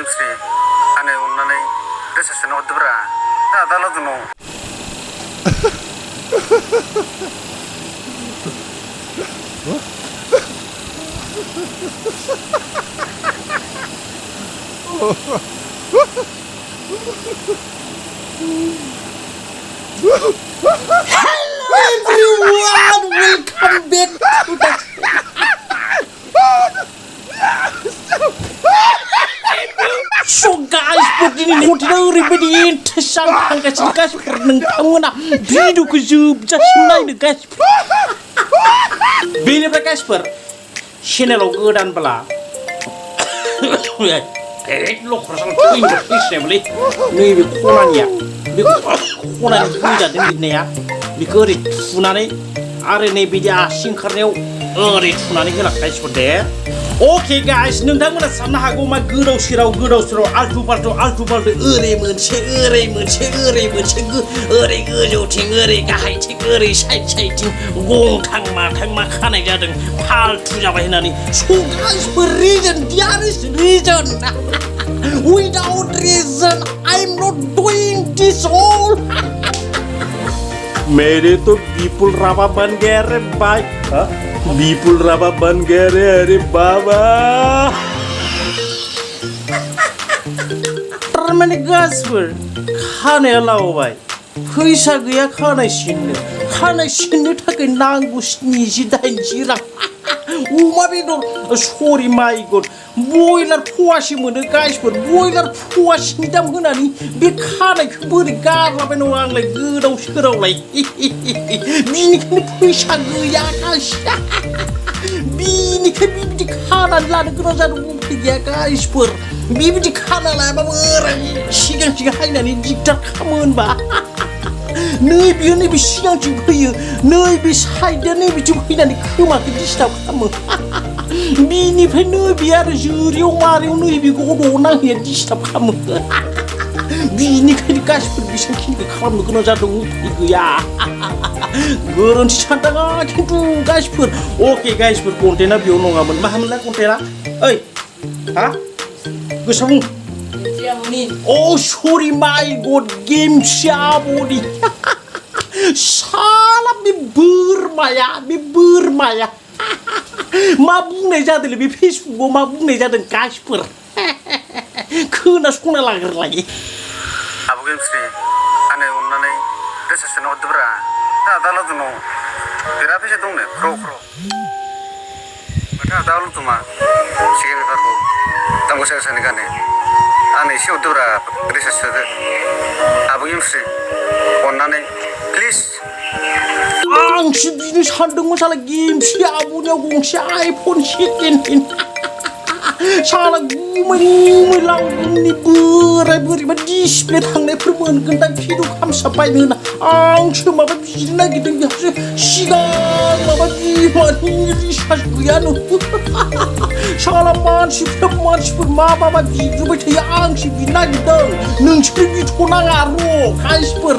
Sri, ane unnane desasno odbra. Adala duno. Hello everyone, welcome back to the So guys, seperti ini konten oरैबायदि interesting थांगासिनो गासिबो नोंथांमोना भिडिअखौ जोबजासिम नायदो गासिबो बेनिफ्राय गासिबो चेनेलाव गोदानब्ला लखरासाव फैसिनायमोनलै नैबे खनानिया बे खनानि फैजादों लिरनाया बेखौ ओरै थुनानै आरो नैबिदि आसि ओंखारनायाव ओरै थुनानै होला गासिबो दे ओके गाइस नोंथांमोना साननो हागौ मा गोदाव सोराव आल्टु फाल्टु ओरै मोनसे ओरै गोजौथिं ओरै गाहायथिं ओरै साइडथिं गंथां माथां मा खानाय जादों फाल्टु जाबाय होननानै So guys for reason there is reason without reason I'm not doing this all मेरे तो विपुल रावा बन गया रे भाई विपुल रावा बन गया रे अरे बाबा तारमाने गासिबो खानाया लावबाय फैसा गैया खानाय सिननो थाखाय नांगौ 70-80 रां अमा बेदर सरि माय गड बयलार फवासे मोनो गाइसफोर बयलार फवासेनि दाम होनानै बे खानायखौ बोरै गारलाबायनो आंलाय गोदाव सोरावलाय बिनिखायनो फैसा गैया गाइस बिनिखायनो बिबायदि खानानै लानो गोनां जादों उफाय गैया गाइसफोर बिबायदि खाना लायाबाबो ओरै सिगां हायनानै दिगदार खालामो होनबा नैबे सिगांथिं फैयो नैबे साइडआ नैबेथिं फैनानै खोमाखौ डिस्टार्ब खालामो बिनिफ्राय नैबे आरो जोरियाव मारियाव नैबे गद'आव नांहैया डिस्टार्ब खालामो बिनिखायनो गासिबो बेसेबांखिनिखौ खालामनो गोनां जादों उफाय गैया गोरोन्थि सानदाङा खिन्थु गासिफोर अके गाइसफोर कन्टेन्टआ बेयाव नङामोन मामोनलाय कन्टेन्टआ ओइ हा गोसोआव बुं Oh sorry my god game siabodi salah बे बोरमाया मा बुंनाय जादोंलै बे फेसबुकआव मा बुंनाय जादों गाइसफोर खोनासंना लाग्रोलाय Abu Sri, ane unnane desasno odbra. Adala duno. Bira pese dungne kro. Maka adalu tuma. Sige parko. Tango sani kane. Ane isi odbra desasno. Abu Sri, unnane please. Ang sibini sandung salah game siabunya gongsi iPhone second. Salah ngumai langsung berai ma display थांनाय फोरमानगोन दा video खामसाबाय होना आंसो माबा बिनो नागिरदों बेयावसो सिगां माबा बिमानि रिसार्च गैयानो साला मानसिफोर माबा बिग्रोबाय थायो आंसो बिनो नागिरदों नोंसोर बिथ'नाङा र' गाइसफोर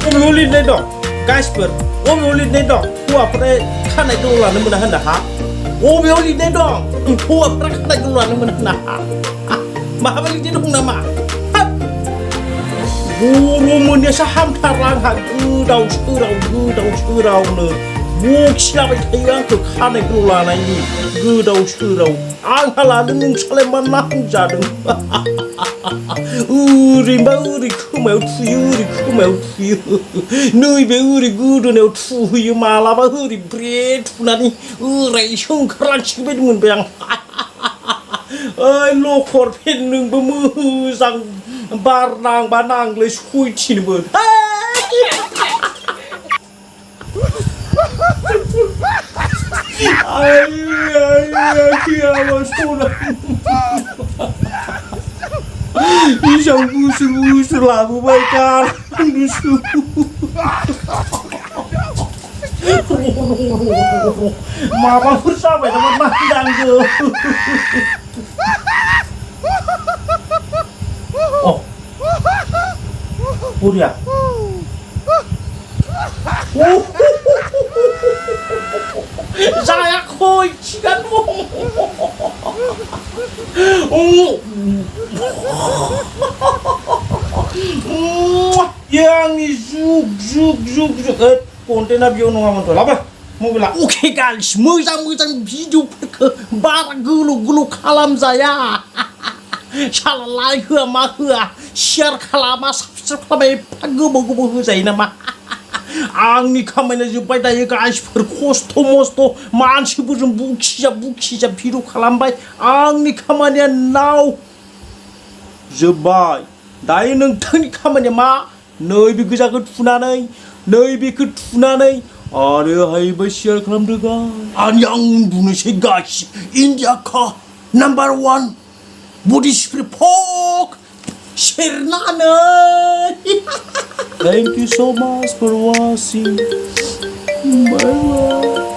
अबेयाव लिरनाय दं गाइसफोर अबेयाव लिरनाय दं हौवाफोरा खानाय दं लानो मोना होनना हा अबेयाव लिरनाय दं हौवाफोरा खानाय दं लानो मोना होनना हा माबा लिरनाय दं नामा बर'मोननियासो हामथारला आंहा गोदाव सोरावनो बखिलाबाय थायो आंखौ खानायखौ लानायनि गोदाव सोराव आंहा लादों नोंस्रालाय मा नांजादों ओरैबा ओरै खोमायाव थुयो नैबे ओरै गोदोनायाव थुहैयो मालाबा ओरै ब्रे थुनानै ओरैसो ओंखारलांसिगोन बायदि मोनबाय आं ओइ लखर फेन नोंबो मोजां बार नांबा नांलै सयथिनोबो Isang gusto labobaय kan gusto माबाफोर जाबाय नामा नांदांगौ बरिया जायाखै थिगानो दं Yang ni zuk. Kontennya biar nunggu mantul. Apa? Mobilnya. Oke guys, moja video ke bar gulu kalam saya. Salah like ma share kalama subscribe खालामबाय गोबाव जायो नामा आंनि खामानिया जोब्बाय दायो गाइसफोर खस्थ' मस्थ' मानसिफोरजों बुखिजाब भिडिअ खालामबाय आंनि खामानिया नाव जोब्बाय दायो नोंथांनि खामानिया मा नैबे गोजाखौ थुनानै आरो हायोबा शेयार खालामदो गाइस आं उन्दुनोसै गाइस इन्डियाखा नाम्बार 1 बडि स्प्रे फक सेरनानै Thank you so much for watching. Bye bye.